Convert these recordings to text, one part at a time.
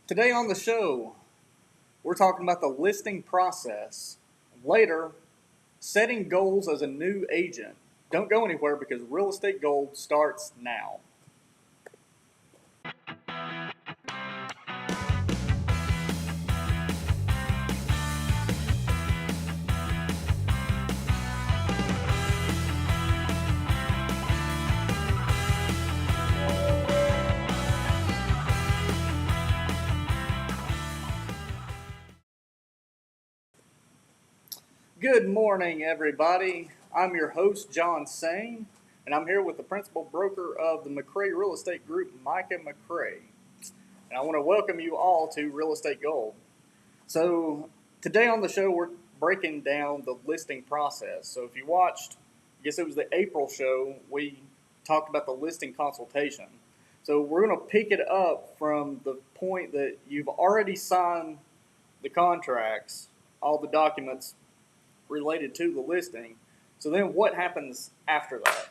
Today on the show, we're talking about the listing process. Later, setting goals as a new agent. Don't go anywhere because Real Estate Gold starts now. Good morning, everybody. I'm your host, John Sane, and I'm here with the principal broker of the McCray Real Estate Group, Micah McCray. And I want to welcome you all to Real Estate Gold. So, today on the show, we're breaking down the listing process. So, if you watched, I guess it was the April show, we talked about the listing consultation. So, we're going to pick it up from the point that you've already signed the contracts, all the documents related to the listing. So, then what happens after that?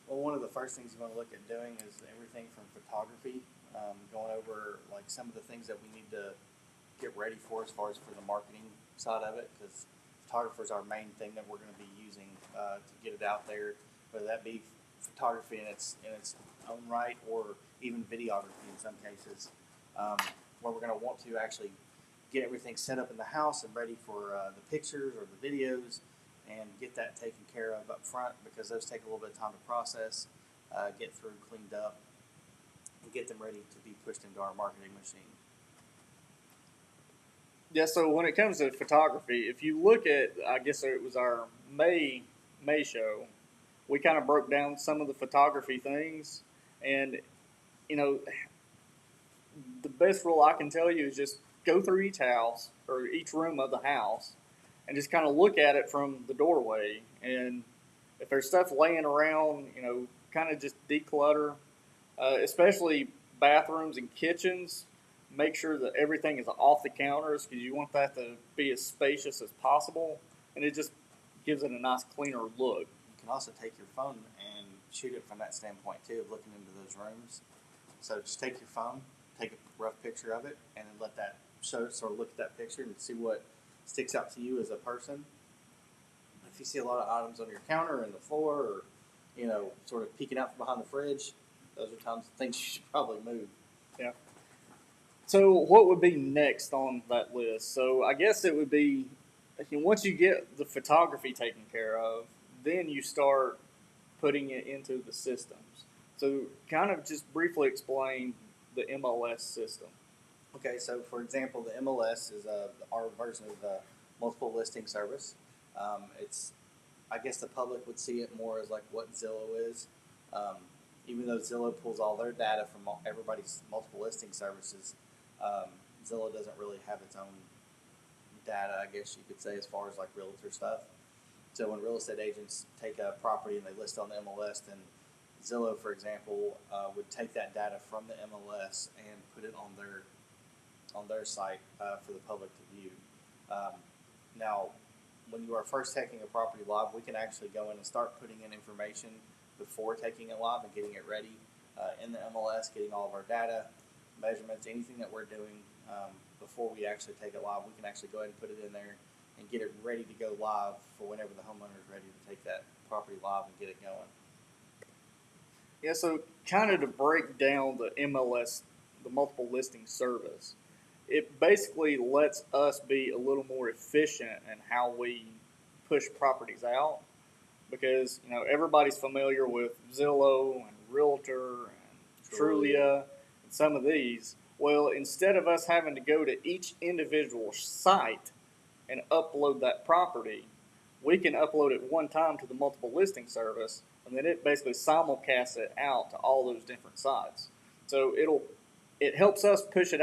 Well, one of the first things you want to look at doing is everything from photography, going over like some of the things that we need to get ready for as far as for the marketing side of it, because photographers are our main thing that we're going to be using to get it out there, whether that be photography in its own right or even videography in some cases, where we're going to want to actually get everything set up in the house and ready for the pictures or the videos, and get that taken care of up front, because those take a little bit of time to process, get through, cleaned up, and get them ready to be pushed into our marketing machine. Yeah, so when it comes to photography, if you look at, I guess it was our May show, we kind of broke down some of the photography things, and you know, the best rule I can tell you is just go through each house or each room of the house, and just kind of look at it from the doorway, and if there's stuff laying around, kind of just declutter, especially bathrooms and kitchens. Make sure that everything is off the counters because you want that to be as spacious as possible, and it just gives it a nice, cleaner look. You can also take your phone and shoot it from that standpoint too, of looking into those rooms. So just take your phone, take a rough picture of it, and then let that show, sort of look at that picture and see what sticks out to you as a person. If you see a lot of items on your counter and the floor, or sort of peeking out from behind the fridge, those are times things you should probably move. Yeah. So what would be next on that list? So I guess it would be, once you get the photography taken care of, then you start putting it into the systems. So kind of just briefly explain the MLS system. Okay, so for example, the MLS is our version of the multiple listing service. I guess the public would see it more as like what Zillow is. Even though Zillow pulls all their data from everybody's multiple listing services, Zillow doesn't really have its own data, I guess you could say, as far as like realtor stuff. So when real estate agents take a property and they list on the MLS, then Zillow, for example, would take that data from the MLS and put it on their site for the public to view. Now, when you are first taking a property live, we can actually go in and start putting in information before taking it live and getting it ready in the MLS, getting all of our data, measurements, anything that we're doing before we actually take it live. We can actually go ahead and put it in there and get it ready to go live for whenever the homeowner is ready to take that property live and get it going. Yeah, so kind of to break down the MLS, the multiple listing service, it basically lets us be a little more efficient in how we push properties out, because everybody's familiar with Zillow and Realtor and Trulia and some of these. Well, instead of us having to go to each individual site and upload that property, we can upload it one time to the multiple listing service, and then it basically simulcasts it out to all those different sites. So it helps us push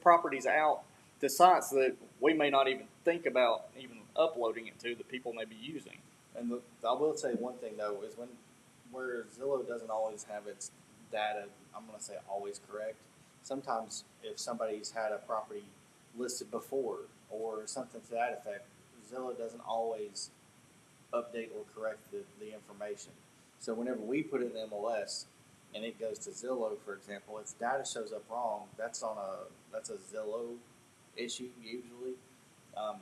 properties out to sites that we may not even think about even uploading it to, that people may be using. And I will say one thing though is where Zillow doesn't always have its data, I'm going to say always correct. Sometimes if somebody's had a property listed before or something to that effect, Zillow doesn't always update or correct the information. So whenever we put it in MLS, and it goes to Zillow, for example, its data shows up wrong, that's a Zillow issue usually,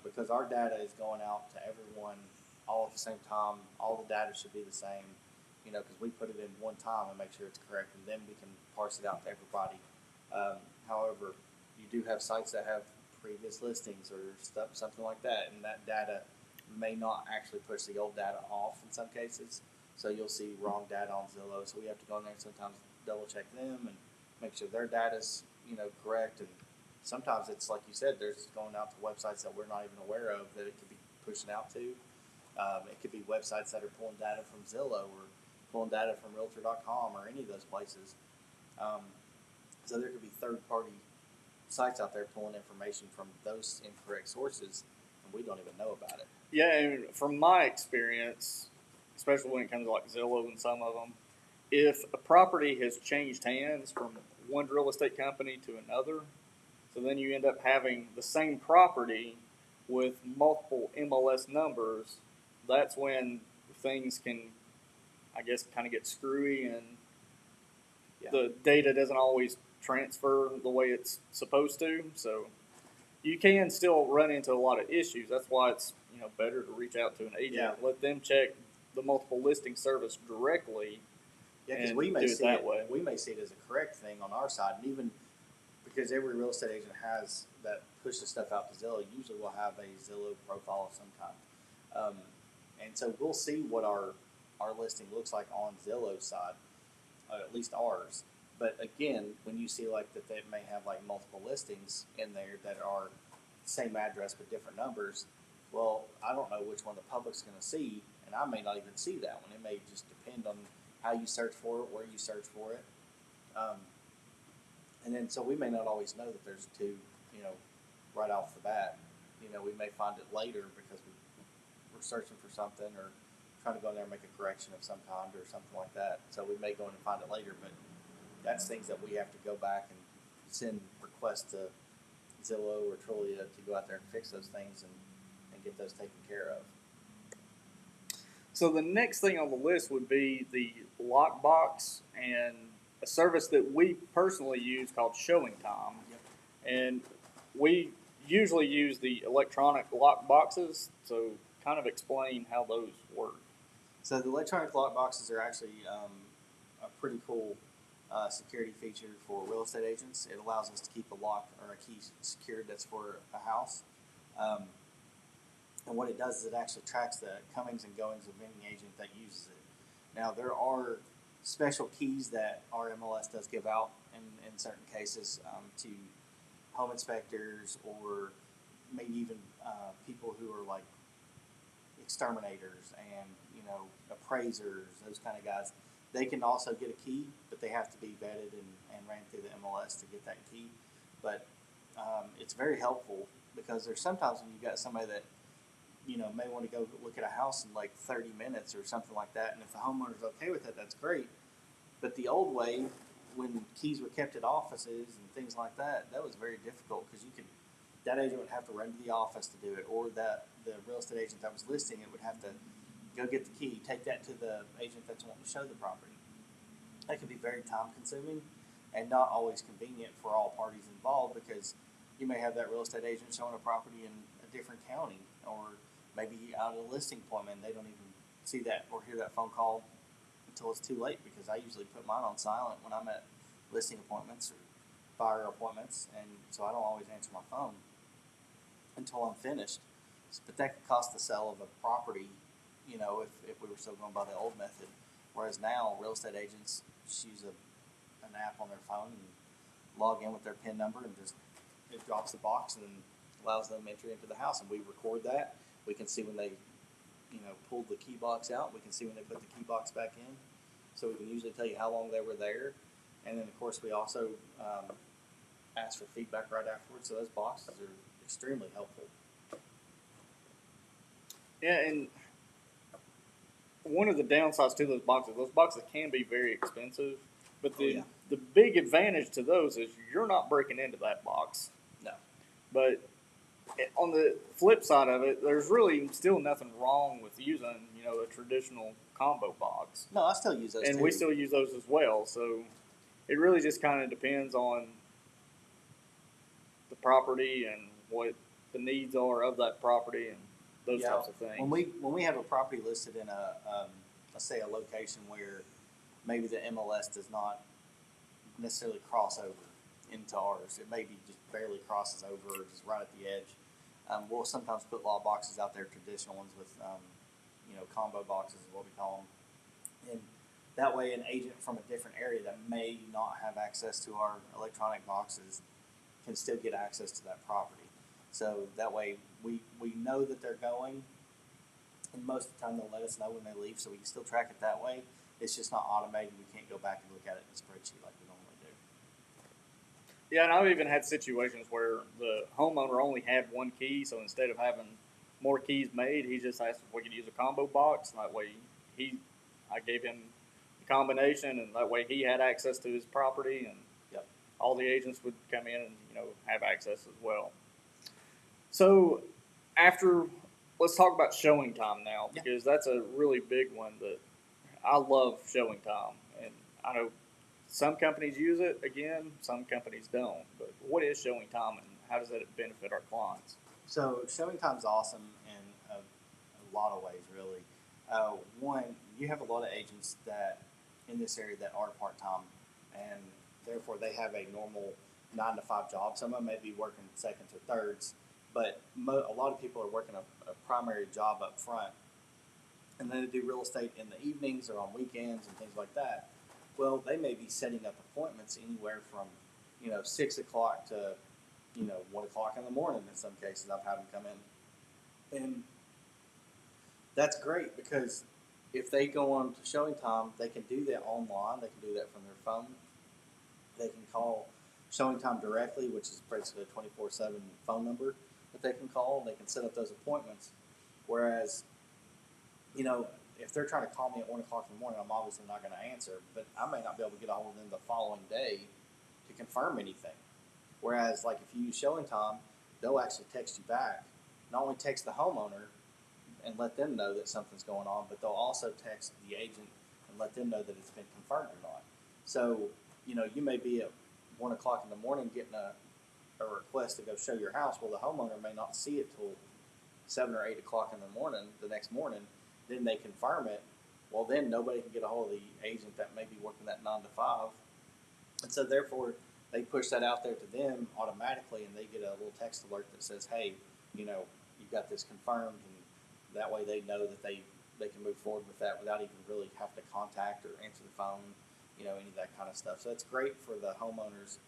because our data is going out to everyone all at the same time. All the data should be the same, because we put it in one time and make sure it's correct, and then we can parse it out to everybody. However, you do have sites that have previous listings or something like that, and that data may not actually push the old data off in some cases. So you'll see wrong data on Zillow. So we have to go in there and sometimes double check them and make sure their data's correct. And sometimes it's like you said, there's going out to websites that we're not even aware of that it could be pushing out to. It could be websites that are pulling data from Zillow or pulling data from Realtor.com or any of those places. So there could be third-party sites out there pulling information from those incorrect sources, and we don't even know about it. Yeah, and from my experience, especially when it comes to like Zillow and some of them, if a property has changed hands from one real estate company to another, so then you end up having the same property with multiple MLS numbers, that's when things can, I guess, kind of get screwy and the data doesn't always transfer the way it's supposed to. So you can still run into a lot of issues. That's why it's better to reach out to an agent, let them check the multiple listing service directly. Yeah, because we may see it as a correct thing on our side, and even because every real estate agent has that pushes stuff out to Zillow. Usually, we'll have a Zillow profile of some kind, and so we'll see what our listing looks like on Zillow's side, at least ours. But again, when you see like that, they may have like multiple listings in there that are same address but different numbers. Well, I don't know which one the public's going to see, and I may not even see that one. It may just depend on how you search for it, where you search for it. And then, so we may not always know that there's two, right off the bat. We may find it later because we're searching for something or trying to go in there and make a correction of some kind or something like that. So we may go in and find it later, but that's things that we have to go back and send requests to Zillow or Trulia to go out there and fix those things and get those taken care of. So the next thing on the list would be the lockbox and a service that we personally use called Showing Time. Yep. And we usually use the electronic lock boxes, so kind of explain how those work. So the electronic lock boxes are actually a pretty cool security feature for real estate agents. It allows us to keep a lock or a key secured that's for a house. And what it does is it actually tracks the comings and goings of any agent that uses it. Now, there are special keys that our MLS does give out in certain cases to home inspectors or maybe even people who are like exterminators and appraisers, those kind of guys. They can also get a key, but they have to be vetted and ran through the MLS to get that key. But it's very helpful because there's sometimes when you've got somebody that may want to go look at a house in like 30 minutes or something like that, and if the homeowner's okay with it, that's great. But the old way, when keys were kept at offices and things like that, that was very difficult because that agent would have to run to the office to do it, or that the real estate agent that was listing it would have to go get the key, take that to the agent that's wanting to show the property. That could be very time consuming and not always convenient for all parties involved because you may have that real estate agent showing a property in a different county or maybe out of a listing appointment. They don't even see that or hear that phone call until it's too late because I usually put mine on silent when I'm at listing appointments or buyer appointments, and so I don't always answer my phone until I'm finished. But that could cost the sale of a property, if we were still going by the old method. Whereas now, real estate agents just use an app on their phone and log in with their PIN number and just it drops the box and allows them entry into the house. And we record that. We can see when they, pulled the key box out. We can see when they put the key box back in. So we can usually tell you how long they were there. And then, of course, we also ask for feedback right afterwards. So those boxes are extremely helpful. Yeah, and one of the downsides to those boxes can be very expensive. But the big advantage to those is you're not breaking into that box. No. But On the flip side of it, there's really still nothing wrong with using, a traditional combo box. No, I still use those And too. we still use those as well. So it really just kind of depends on the property and what the needs are of that property and those types of things. When we have a property listed in a let's say a location where maybe the MLS does not necessarily cross over into ours, it maybe just barely crosses over or just right at the edge. We'll sometimes put law boxes out there, traditional ones with combo boxes is what we call them, and that way an agent from a different area that may not have access to our electronic boxes can still get access to that property. So that way we know that they're going, and most of the time they'll let us know when they leave, so we can still track it that way. It's just not automated. We can't go back and look at it in a spreadsheet like we normally do. Yeah, and I've even had situations where the homeowner only had one key, so instead of having more keys made, he just asked if we could use a combo box. That way, I gave him the combination, and that way he had access to his property, and Yep. all the agents would come in and have access as well. So, let's talk about showing time now, Yeah. because that's a really big one that I love showing time, and I know some companies use it. Again, some companies don't. But what is showing time, and how does that benefit our clients? So showing time's awesome in a lot of ways, really. One, you have a lot of agents that in this area that are part time, and therefore they have a normal 9 to 5 job. Some of them may be working seconds or thirds, but a lot of people are working a primary job up front, and then they do real estate in the evenings or on weekends and things like that. Well, they may be setting up appointments anywhere from 6 o'clock to 1 o'clock in the morning. In some cases, I've had them come in, and that's great because if they go on to showing time, they can do that online. They can do that from their phone. They can call showing time directly, which is basically a 24/7 phone number that they can call. They can set up those appointments. Whereas, if they're trying to call me at 1 o'clock in the morning, I'm obviously not going to answer, but I may not be able to get a hold of them the following day to confirm anything. Whereas, like if you use showing time, they'll actually text you back. Not only text the homeowner and let them know that something's going on, but they'll also text the agent and let them know that it's been confirmed or not. So, you may be at 1 o'clock in the morning getting a request to go show your house. Well, the homeowner may not see it till 7 or 8 o'clock in the morning, the next morning. Then they confirm it. Well, then nobody can get a hold of the agent that may be working that 9 to 5. And so therefore, they push that out there to them automatically, and they get a little text alert that says, hey, you've got this confirmed, and that way they know that they can move forward with that without even really have to contact or answer the phone, any of that kind of stuff. So it's great for the homeowners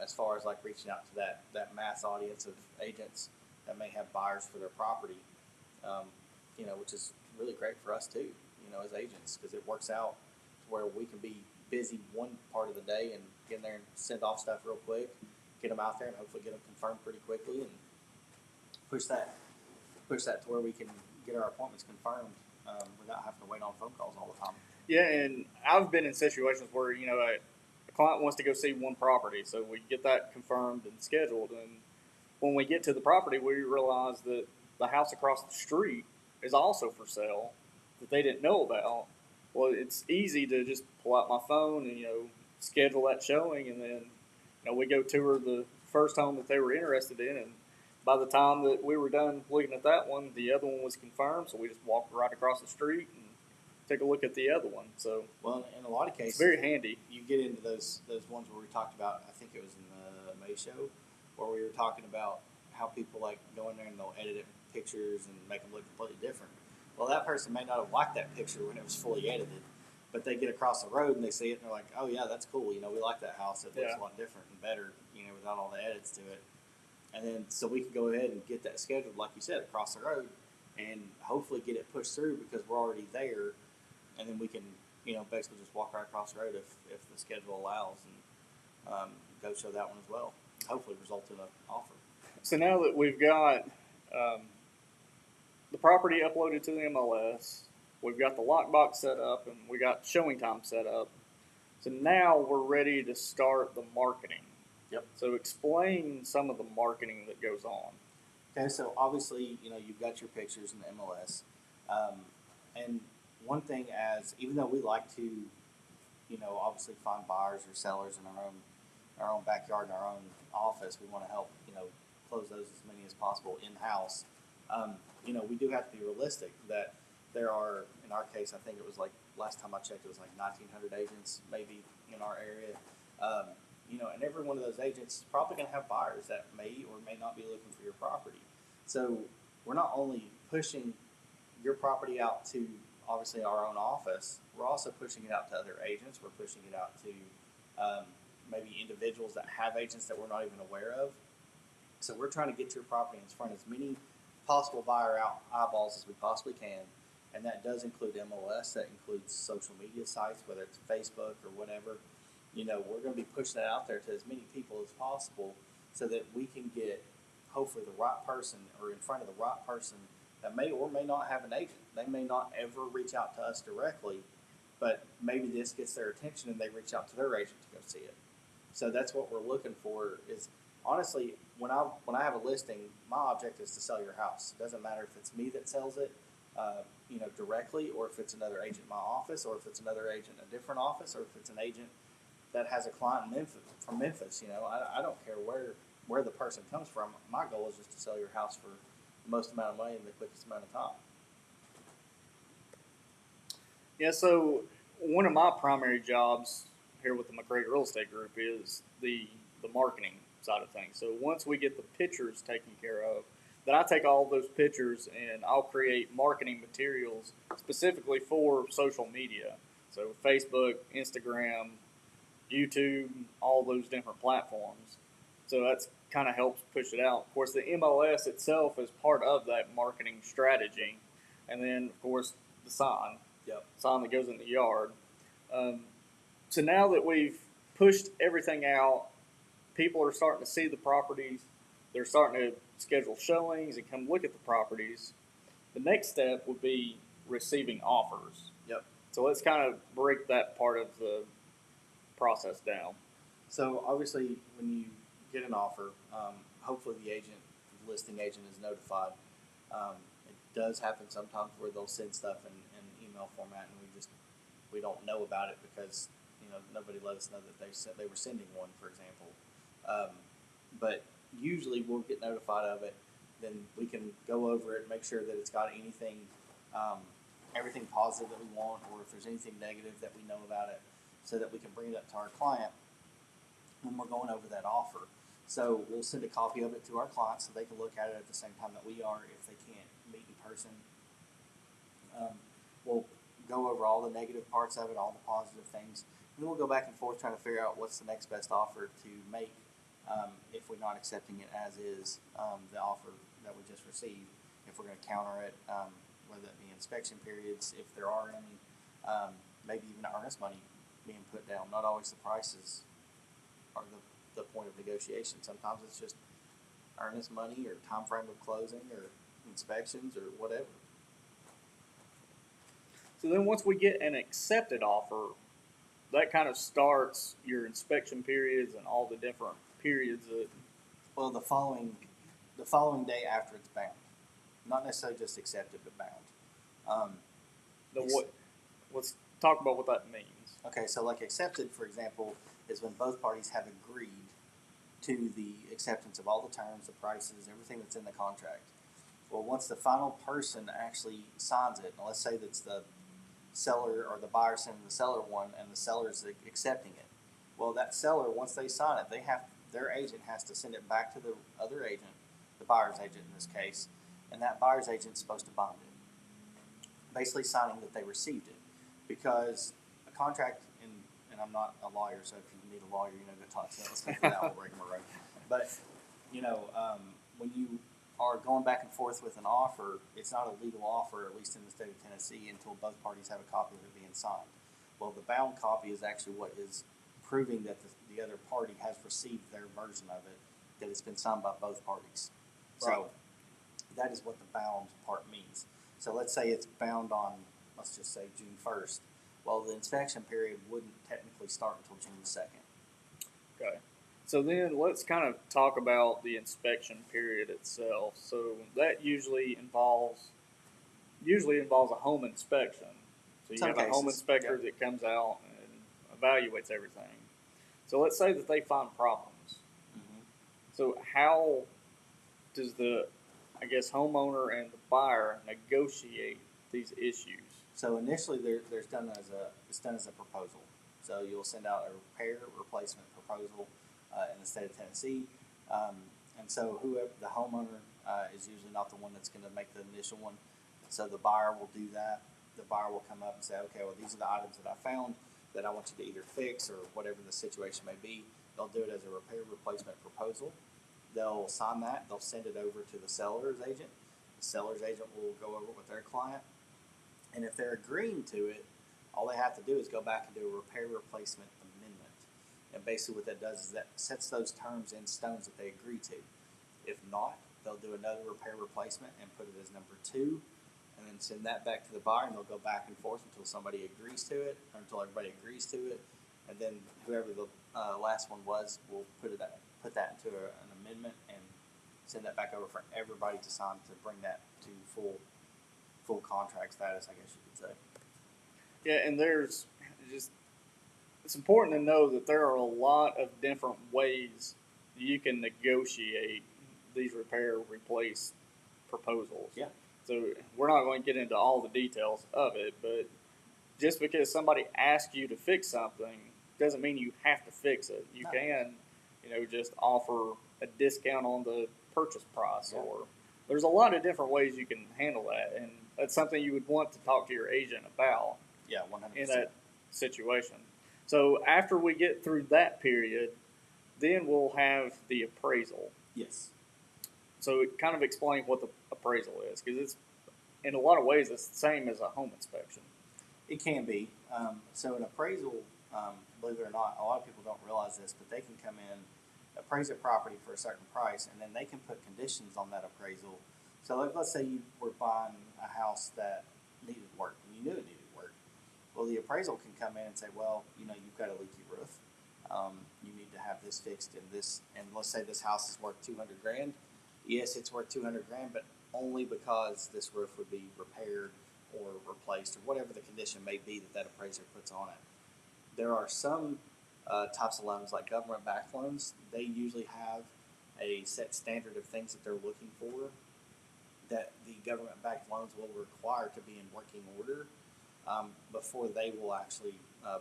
as far as like reaching out to that mass audience of agents that may have buyers for their property, which is really great for us too, as agents, because it works out to where we can be busy one part of the day and get in there and send off stuff real quick, get them out there, and hopefully get them confirmed pretty quickly, and push that to where we can get our appointments confirmed without having to wait on phone calls all the time. Yeah, and I've been in situations where a client wants to go see one property, so we get that confirmed and scheduled, and when we get to the property, we realize that the house across the street is also for sale that they didn't know about. Well, it's easy to just pull out my phone and schedule that showing, and then we go tour the first home that they were interested in, and by the time that we were done looking at that one, the other one was confirmed, so we just walked right across the street and take a look at the other one. So, well, in a lot of cases, it's very handy. You get into those ones where we talked about. I think it was in the May show where we were talking about how people like go in there and they'll edit it with pictures and make them look completely different. Well, that person may not have liked that picture when it was fully edited, but they get across the road and they see it and they're like, "Oh yeah, that's cool. We like that house. It looks a lot different and better, without all the edits to it." And then so we can go ahead and get that scheduled, like you said, across the road, and hopefully get it pushed through because we're already there, and then we can basically just walk right across the road if the schedule allows, and go show that one as well. Hopefully result in an offer. So now that we've got the property uploaded to the MLS, we've got the lockbox set up, and we got showing time set up. So now we're ready to start the marketing. Yep. So explain some of the marketing that goes on. Okay, so obviously, you've got your pictures in the MLS. And one thing even though we like to, obviously find buyers or sellers in our own backyard, in our own office, we want to help, close those as many as possible in-house. We do have to be realistic that there are, in our case, I think it was like, last time I checked, it was like 1,900 agents maybe in our area. And every one of those agents is probably going to have buyers that may or may not be looking for your property. So we're not only pushing your property out to obviously our own office, we're also pushing it out to other agents. We're pushing it out to maybe individuals that have agents that we're not even aware of. So we're trying to get your property in front of as many possible buyer eyeballs as we possibly can. And that does include MLS, that includes social media sites, whether it's Facebook or whatever. We're going to be pushing that out there to as many people as possible so that we can get hopefully the right person or in front of the right person that may or may not have an agent. They may not ever reach out to us directly, but maybe this gets their attention and they reach out to their agent to go see it. So that's what we're looking for. Is honestly, when I have a listing, my object is to sell your house. It doesn't matter if it's me that sells it, directly, or if it's another agent in my office, or if it's another agent in a different office, or if it's an agent that has a client in from Memphis. I don't care where the person comes from. My goal is just to sell your house for the most amount of money in the quickest amount of time. Yeah, so one of my primary jobs here with the McCray Real Estate Group is the marketing side of things. So once we get the pictures taken care of, then I take all those pictures and I'll create marketing materials specifically for social media. So Facebook, Instagram, YouTube, all those different platforms. So that's kind of helps push it out. Of course, the MLS itself is part of that marketing strategy, and then of course the sign, Yep. sign that goes in the yard. Um, so now that we've pushed everything out, people are starting to see the properties. They're starting to schedule showings and come look at the properties. The next step would be receiving offers. Yep. So let's kind of break that part of the process down. So obviously, when you get an offer, hopefully the listing agent is notified. It does happen sometimes where they'll send stuff in email format, and we don't know about it because nobody let us know that they were sending one, for example. But usually we'll get notified of it. Then we can go over it, make sure that it's got everything positive that we want, or if there's anything negative that we know about it, so that we can bring it up to our client when we're going over that offer. So we'll send a copy of it to our client so they can look at it at the same time that we are if they can't meet in person. We'll go over all the negative parts of it, all the positive things, and then we'll go back and forth trying to figure out what's the next best offer to make if we're not accepting it as is, the offer that we just received. If we're going to counter it, whether it be inspection periods, if there are any, maybe even earnest money being put down. Not always the prices are the point of negotiation. Sometimes it's just earnest money or time frame of closing or inspections or whatever. So then once we get an accepted offer, that kind of starts your inspection periods and all the different periods that. Well, the following day after it's bound, not necessarily just accepted, but bound. Let's talk about what that means. Okay, so like accepted, for example, is when both parties have agreed to the acceptance of all the terms, the prices, everything that's in the contract. Well, once the final person actually signs it, and let's say that's the seller or the buyer sending the seller one, and the seller's accepting it. Well, that seller, once they sign it, their agent has to send it back to the other agent, the buyer's agent in this case, and that buyer's agent's supposed to bond it, basically signing that they received it. Because a contract, and I'm not a lawyer, so if you need a lawyer, go talk to them. Let's take that whole rigmarole. But when you are going back and forth with an offer, it's not a legal offer, at least in the state of Tennessee, until both parties have a copy of it being signed. Well, the bound copy is actually what is proving that the other party has received their version of it, that it's been signed by both parties. Right. So that is what the bound part means. So let's say it's bound on, let's just say June 1st. Well, the inspection period wouldn't technically start until June 2nd. Okay. So then let's kind of talk about the inspection period itself. So that usually involves a home inspection. So you Some have a home cases, inspector yep. that comes out and evaluates everything. So let's say that they find problems. Hmm. So how does the, I guess, homeowner and the buyer negotiate these issues? So initially, there's done as it's done as a proposal. So you'll send out a repair replacement proposal in the state of Tennessee, um, and so whoever the homeowner is usually not the one that's going to make the initial one. So the buyer will do that. The buyer will come up and say, okay, well, these are the items that I found that I want you to either fix or whatever the situation may be. They'll do it as a repair replacement proposal. They'll sign that. They'll send it over to the seller's agent. The seller's agent will go over it with their client, and if they're agreeing to it, all they have to do is go back and do a repair replacement amendment. And basically, what that does is that sets those terms in stones that they agree to. If not, they'll do another repair replacement and put it as number two, and then send that back to the buyer, and they'll go back and forth until somebody agrees to it, or until everybody agrees to it, and then whoever the last one was will put that into an amendment and send that back over for everybody to sign to bring that to full contract status, I guess you could say. Yeah, and there's just it's important to know that there are a lot of different ways you can negotiate these repair replace proposals. Yeah. So we're not going to get into all the details of it, but just because somebody asks you to fix something doesn't mean you have to fix it. You No. can, just offer a discount on the purchase price, Yeah. or there's a lot of different ways you can handle that, and that's something you would want to talk to your agent about Yeah, 100%. in that situation. So after we get through that period, then we'll have the appraisal. Yes. So it kind of explain what the appraisal is, because it's in a lot of ways it's the same as a home inspection. It can be. So an appraisal, believe it or not, a lot of people don't realize this, but they can come in, appraise a property for a certain price, and then they can put conditions on that appraisal. So let's say you were buying a house that needed work, and you knew it needed work. Well, the appraisal can come in and say, well, you've got a leaky roof. You need to have this fixed and this, and let's say this house is worth 200 grand. Yes, it's worth 200 grand, but only because this roof would be repaired or replaced or whatever the condition may be that appraiser puts on it. There are some types of loans, like government-backed loans. They usually have a set standard of things that they're looking for that the government-backed loans will require to be in working order before they will actually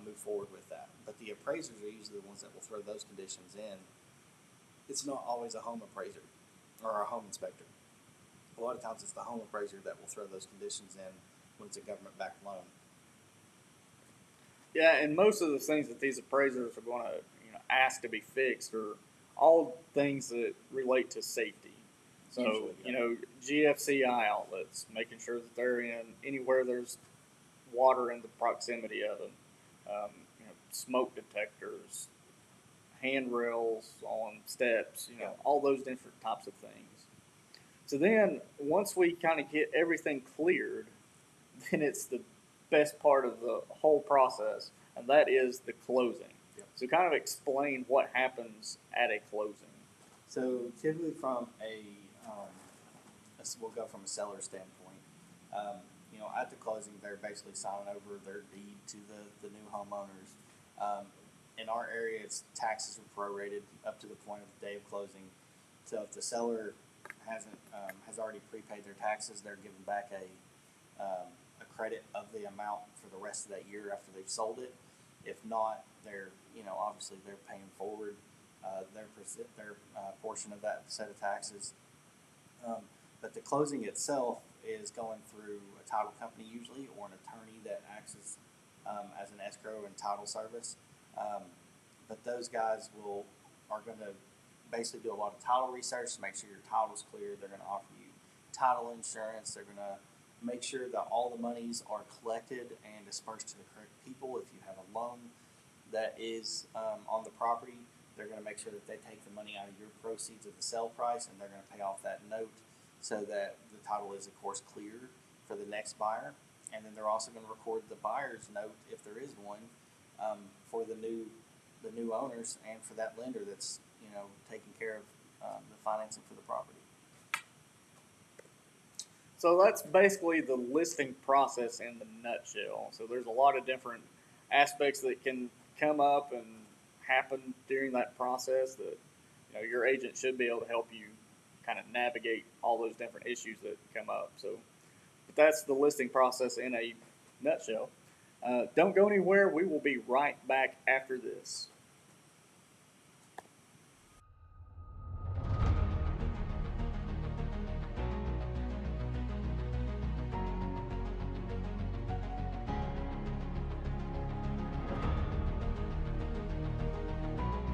move forward with that. But the appraisers are usually the ones that will throw those conditions in. It's not always a home appraiser or a home inspector. A lot of times it's the home appraiser that will throw those conditions in when it's a government-backed loan. Yeah, and most of the things that these appraisers are going to ask to be fixed are all things that relate to safety. So Usually, yeah. GFCI outlets, making sure that they're in anywhere there's water in the proximity of them. Smoke detectors, handrails on steps. Yeah. All those different types of things. So then, once we kind of get everything cleared, then it's the best part of the whole process, and that is the closing. Yep. So, kind of explain what happens at a closing. So typically from we'll go from a seller standpoint. At the closing, they're basically signing over their deed to the new homeowners. In our area, taxes are prorated up to the point of the day of closing. So if the seller has already prepaid their taxes, they're given back a credit of the amount for the rest of that year after they've sold it. If not, they're obviously they're paying forward their portion of that set of taxes. But the closing itself is going through a title company usually, or an attorney that acts as an escrow and title service. But those guys are going to basically do a lot of title research to make sure your title's clear. They're going to offer you title insurance. They're going to make sure that all the monies are collected and dispersed to the correct people. If you have a loan that is on the property, they're going to make sure that they take the money out of your proceeds of the sale price, and they're going to pay off that note so that the title is, of course, clear for the next buyer. And then they're also going to record the buyer's note, if there is one, for the new owners and for that lender that's taking care of the financing for the property. So that's basically the listing process in the nutshell. So there's a lot of different aspects that can come up and happen during that process that your agent should be able to help you kind of navigate all those different issues that come up. So, but that's the listing process in a nutshell. Don't go anywhere. We will be right back after this.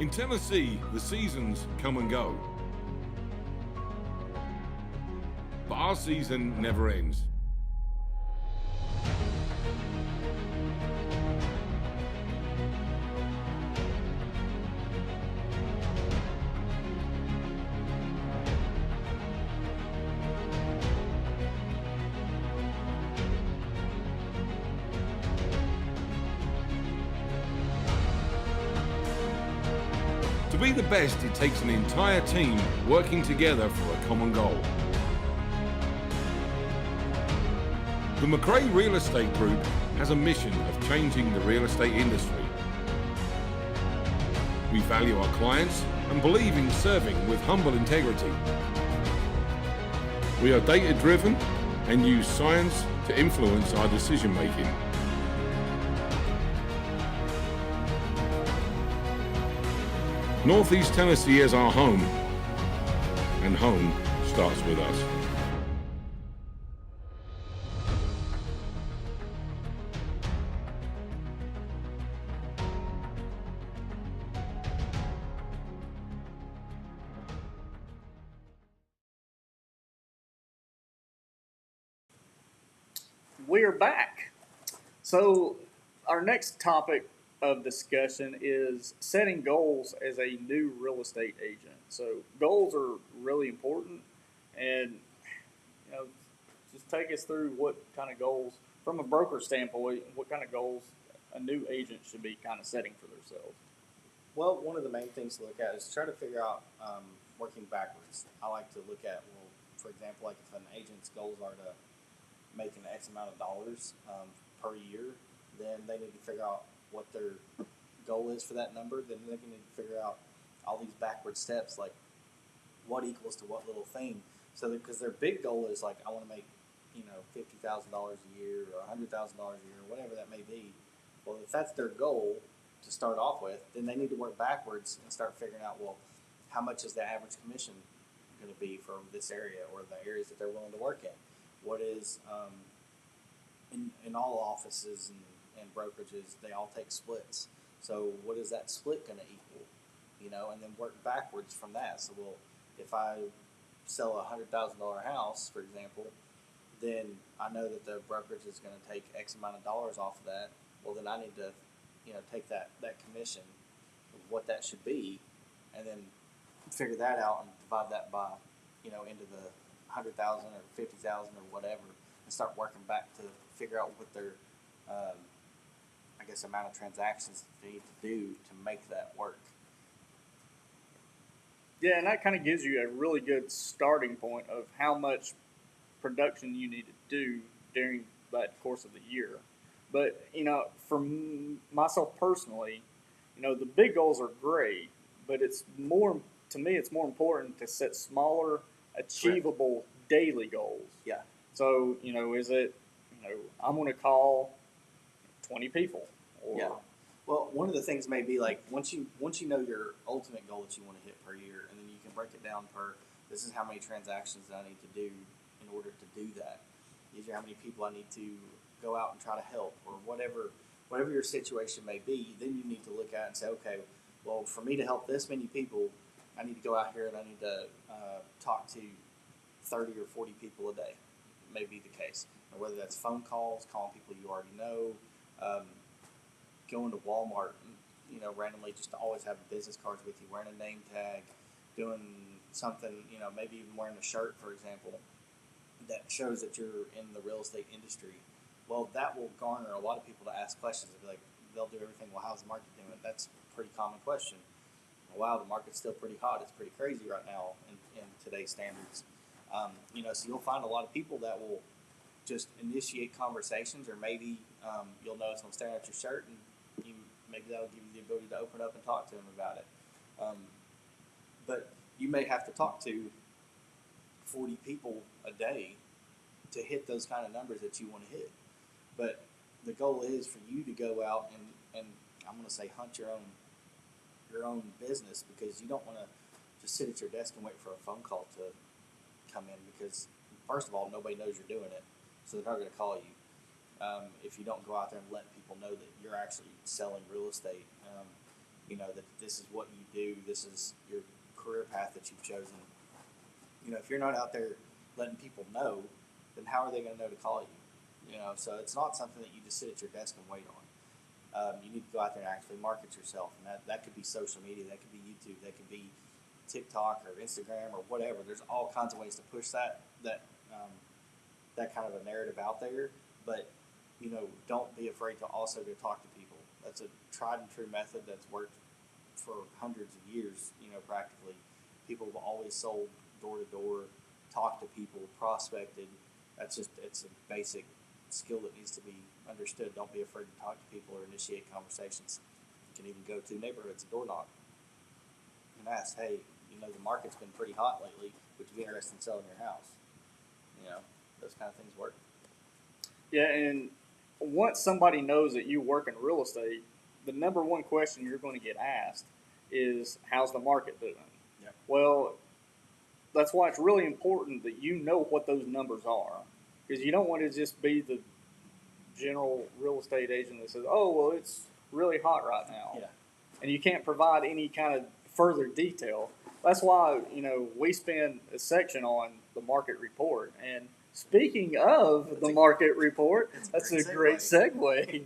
In Tennessee, the seasons come and go. But our season never ends. To be the best, it takes an entire team working together for a common goal. The McRae Real Estate Group has a mission of changing the real estate industry. We value our clients and believe in serving with humble integrity. We are data-driven and use science to influence our decision-making. Northeast Tennessee is our home, and home starts with us. We are back. So, our next topic of discussion is setting goals as a new real estate agent. So, goals are really important, and just take us through what kind of goals, from a broker standpoint, what kind of goals a new agent should be kind of setting for themselves. Well, one of the main things to look at is try to figure out working backwards. I like to look at, well, for example, like if an agent's goals are to make an X amount of dollars per year, then they need to figure out what their goal is for that number. Then they need to figure out all these backward steps, like what equals to what little thing. So because their big goal is like, I want to make $50,000 a year or $100,000 a year, or whatever that may be. Well, if that's their goal to start off with, then they need to work backwards and start figuring out, well, how much is the average commission going to be for this area or the areas that they're willing to work in? What is in all offices and brokerages, they all take splits. So what is that split going to equal? And then work backwards from that. So, well, if I sell $100,000 house, for example, then I know that the brokerage is going to take X amount of dollars off of that. Well, then I need to, take that commission, of what that should be, and then figure that out and divide that by, into the 100,000 or 50,000 or whatever, and start working back to figure out what their, amount of transactions they need to do to make that work. Yeah, and that kind of gives you a really good starting point of how much production you need to do during that course of the year. But, for myself personally, the big goals are great, but it's more important to set smaller, achievable daily goals. Yeah. So, is it, I'm going to call 20 people. Or, yeah. Well, one of the things may be like once you know your ultimate goal that you want to hit per year, and then you can break it down per, this is how many transactions that I need to do in order to do that. These are how many people I need to go out and try to help, or whatever your situation may be. Then you need to look at it and say, okay, well, for me to help this many people, I need to go out here and I need to talk to 30 or 40 people a day. May be the case, or whether that's phone calls, calling people you already know, going to Walmart, randomly just to always have business cards with you, wearing a name tag, doing something, maybe even wearing a shirt, for example, that shows that you're in the real estate industry. Well, that will garner a lot of people to ask questions. They'll be like, they'll do everything. Well, how's the market doing? That's a pretty common question. wow, the market's still pretty hot. It's pretty crazy right now in today's standards. So you'll find a lot of people that will just initiate conversations, or maybe you'll notice them staring at your shirt, and maybe that'll give you the ability to open up and talk to them about it. But you may have to talk to 40 people a day to hit those kind of numbers that you want to hit. But the goal is for you to go out and I'm going to say hunt your own business, because you don't want to just sit at your desk and wait for a phone call to come in, because first of all, nobody knows you're doing it, so they're not going to call you. If you don't go out there and let people know that you're actually selling real estate, that this is what you do, this is your career path that you've chosen. If you're not out there letting people know, then how are they going to know to call you? So it's not something that you just sit at your desk and wait on. You need to go out there and actually market yourself, and that could be social media, that could be YouTube, that could be TikTok or Instagram or whatever. There's all kinds of ways to push that kind of a narrative out there. But don't be afraid to also go talk to people. That's a tried and true method that's worked for hundreds of years. Practically, people have always sold door to door, talked to people, prospected. It's a basic skill that needs to be understood. Don't be afraid to talk to people or initiate conversations. You can even go to neighborhoods and door knock and ask, hey, the market's been pretty hot lately. Would you be interested in selling your house? Those kind of things work. Yeah, and once somebody knows that you work in real estate, the number one question you're going to get asked is, how's the market doing? Yeah. Well, that's why it's really important that you know what those numbers are, because you don't want to just be the general real estate agent that says, oh, well, it's really hot right now. Yeah. And you can't provide any kind of further detail. That's why, we spend a section on the market report. And speaking of the market report, that's a great segue.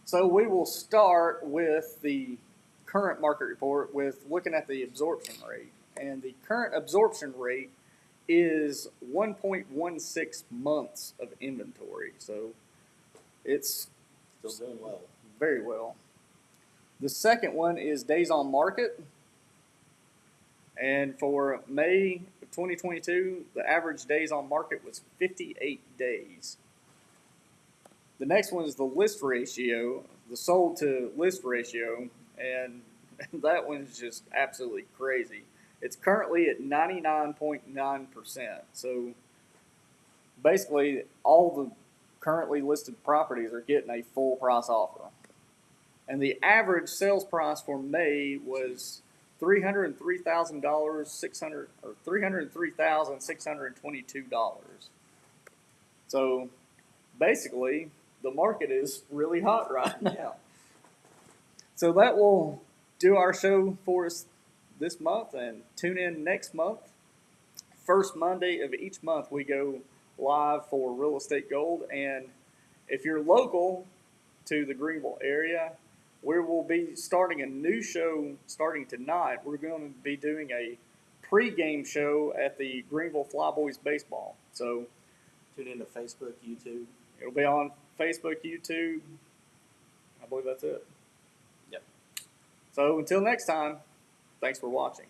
So we will start with the current market report with looking at the absorption rate. And the current absorption rate is 1.16 months of inventory. So it's Still doing well. very well. The second one is days on market. And for May of 2022, the average days on market was 58 days. The next one is the list ratio, the sold to list ratio, and that one's just absolutely crazy. It's currently at 99.9%. So basically, all the currently listed properties are getting a full price offer. And the average sales price for May was $303,622. So basically, the market is really hot right now. Yeah. So that will do our show for us this month, and tune in next month. First Monday of each month, we go live for Real Estate Gold. And if you're local to the Greenville area, we will be starting a new show starting tonight. We're going to be doing a pregame show at the Greenville Flyboys baseball. So Tune into Facebook, YouTube. it'll be on Facebook, YouTube. I believe that's it. Yep. So until next time, thanks for watching.